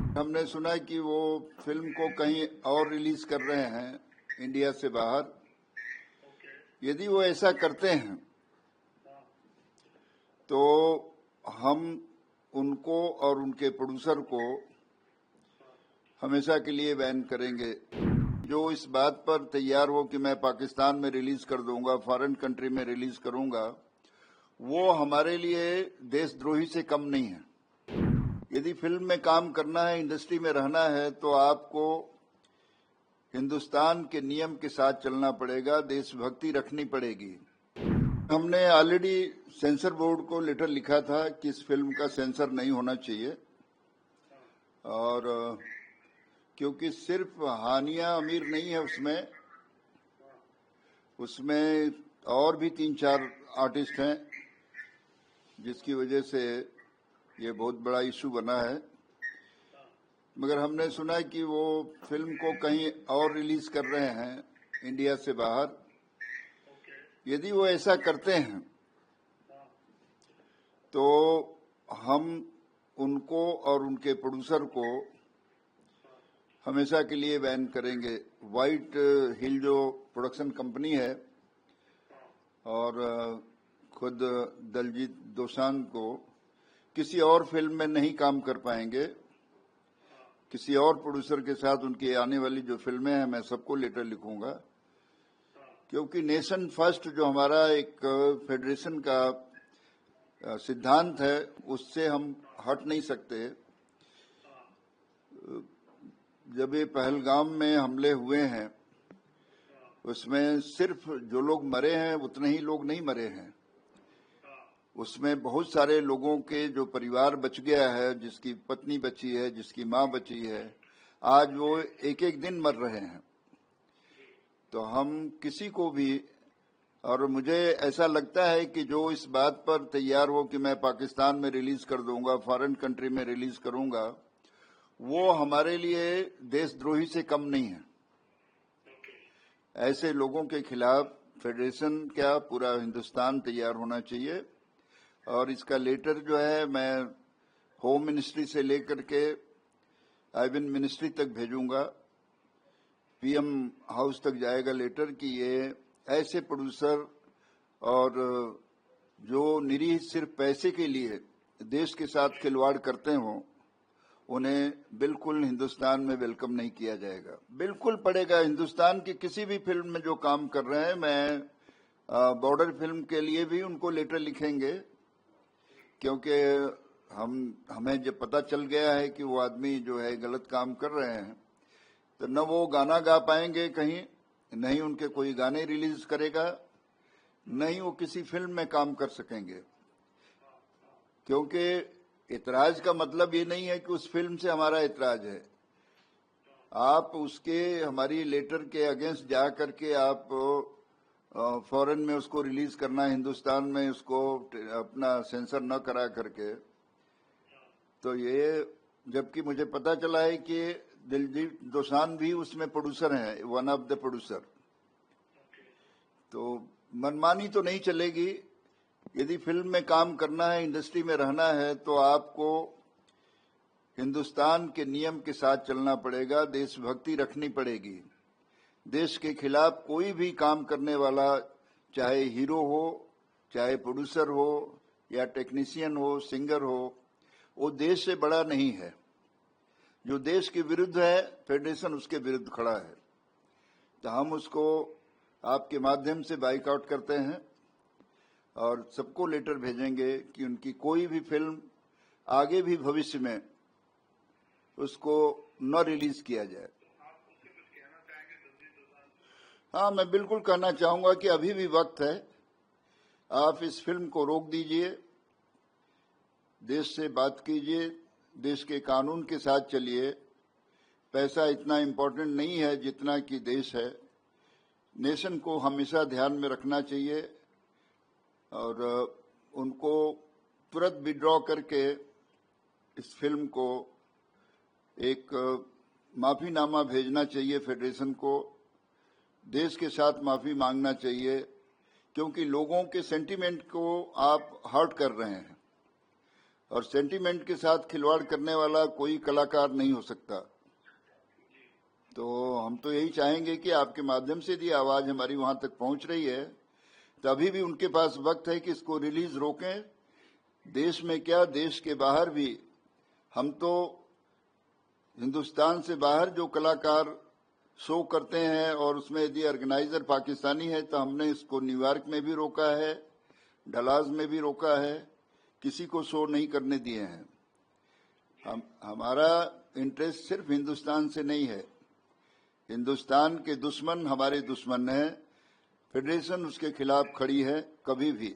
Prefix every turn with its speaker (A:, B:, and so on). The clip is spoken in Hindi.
A: हमने सुना कि वो फिल्म को कहीं और रिलीज कर रहे हैं इंडिया से बाहर। यदि वो ऐसा करते हैं तो हम उनको और उनके प्रोड्यूसर को हमेशा के लिए बैन करेंगे। जो इस बात पर तैयार हो कि मैं पाकिस्तान में रिलीज कर दूंगा, फॉरेन कंट्री में रिलीज करूंगा, वो हमारे लिए देशद्रोही से कम नहीं है। यदि फिल्म में काम करना है, इंडस्ट्री में रहना है, तो आपको हिंदुस्तान के नियम के साथ चलना पड़ेगा, देशभक्ति रखनी पड़ेगी। हमने ऑलरेडी सेंसर बोर्ड को लेटर लिखा था कि इस फिल्म का सेंसर नहीं होना चाहिए, और क्योंकि सिर्फ हानिया अमीर नहीं है उसमें और भी 3-4 आर्टिस्ट हैं, जिसकी वजह से ये बहुत बड़ा इशू बना है। मगर हमने सुना कि वो फिल्म को कहीं और रिलीज कर रहे हैं इंडिया से बाहर। यदि वो ऐसा करते हैं तो हम उनको और उनके प्रोड्यूसर को हमेशा के लिए बैन करेंगे। व्हाइट हिल जो प्रोडक्शन कंपनी है, और खुद दलजीत दोसांझ को किसी और फिल्म में नहीं काम कर पाएंगे। किसी और प्रोड्यूसर के साथ उनकी आने वाली जो फिल्में हैं, मैं सबको लेटर लिखूंगा, क्योंकि नेशन फर्स्ट जो हमारा एक फेडरेशन का सिद्धांत है, उससे हम हट नहीं सकते। जब ये पहलगाम में हमले हुए हैं, उसमें सिर्फ जो लोग मरे हैं उतने ही लोग नहीं मरे हैं, उसमें बहुत सारे लोगों के जो परिवार बच गया है, जिसकी पत्नी बची है, जिसकी मां बची है, आज वो एक एक दिन मर रहे हैं। तो हम किसी को भी, और मुझे ऐसा लगता है कि जो इस बात पर तैयार हो कि मैं पाकिस्तान में रिलीज कर दूंगा, फॉरेन कंट्री में रिलीज करूंगा, वो हमारे लिए देशद्रोही से कम नहीं है। ऐसे लोगों के खिलाफ फेडरेशन क्या पूरा हिंदुस्तान तैयार होना चाहिए। और इसका लेटर जो है मैं होम मिनिस्ट्री से लेकर के आइबिन मिनिस्ट्री तक भेजूंगा, पीएम हाउस तक जाएगा लेटर कि ये ऐसे प्रोड्यूसर और जो निरीह सिर्फ पैसे के लिए देश के साथ खिलवाड़ करते हों, उन्हें बिल्कुल हिंदुस्तान में वेलकम नहीं किया जाएगा। बिल्कुल पड़ेगा। हिंदुस्तान की किसी भी फिल्म में जो काम कर रहे हैं, मैं बॉर्डर फिल्म के लिए भी उनको लेटर लिखेंगे, क्योंकि हमें जब पता चल गया है कि वो आदमी जो है गलत काम कर रहे हैं, तो न वो गाना गा पाएंगे कहीं, नहीं उनके कोई गाने रिलीज करेगा, नहीं वो किसी फिल्म में काम कर सकेंगे। क्योंकि इतराज का मतलब ये नहीं है कि उस फिल्म से हमारा इतराज है। आप उसके हमारी लेटर के अगेंस्ट जा करके आप फॉरेन में उसको रिलीज करना, हिंदुस्तान में उसको अपना सेंसर न करा करके, तो ये, जबकि मुझे पता चला है कि दिलजीत दोसांझ भी उसमें प्रोड्यूसर हैं, वन ऑफ द प्रोड्यूसर। तो मनमानी तो नहीं चलेगी। यदि फिल्म में काम करना है, इंडस्ट्री में रहना है, तो आपको हिंदुस्तान के नियम के साथ चलना पड़ेगा, देशभक्ति रखनी पड़ेगी। देश के खिलाफ कोई भी काम करने वाला, चाहे हीरो हो, चाहे प्रोड्यूसर हो, या टेक्नीशियन हो, सिंगर हो, वो देश से बड़ा नहीं है। जो देश के विरुद्ध है, फेडरेशन उसके विरुद्ध खड़ा है। तो हम उसको आपके माध्यम से बाइकआउट करते हैं और सबको लेटर भेजेंगे कि उनकी कोई भी फिल्म आगे भी भविष्य में उसको न रिलीज किया जाए। हाँ, मैं बिल्कुल कहना चाहूंगा कि अभी भी वक्त है, आप इस फिल्म को रोक दीजिए, देश से बात कीजिए, देश के कानून के साथ चलिए। पैसा इतना इम्पोर्टेंट नहीं है जितना कि देश है। नेशन को हमेशा ध्यान में रखना चाहिए और उनको तुरंत विड्रॉ करके इस फिल्म को एक माफीनामा भेजना चाहिए फेडरेशन को, देश के साथ माफी मांगना चाहिए, क्योंकि लोगों के सेंटीमेंट को आप हर्ट कर रहे हैं। और सेंटीमेंट के साथ खिलवाड़ करने वाला कोई कलाकार नहीं हो सकता। तो हम तो यही चाहेंगे कि आपके माध्यम से यदि आवाज हमारी वहां तक पहुंच रही है तो अभी भी उनके पास वक्त है कि इसको रिलीज रोकें। देश में क्या, देश के बाहर भी हम तो हिंदुस्तान से बाहर जो कलाकार शो करते हैं और उसमें यदि ऑर्गेनाइजर पाकिस्तानी है तो हमने इसको न्यूयॉर्क में भी रोका है, डलास में भी रोका है, किसी को शो नहीं करने दिए हैं। हमारा इंटरेस्ट सिर्फ हिंदुस्तान से नहीं है। हिंदुस्तान के दुश्मन हमारे दुश्मन हैं, फेडरेशन उसके खिलाफ खड़ी है कभी भी।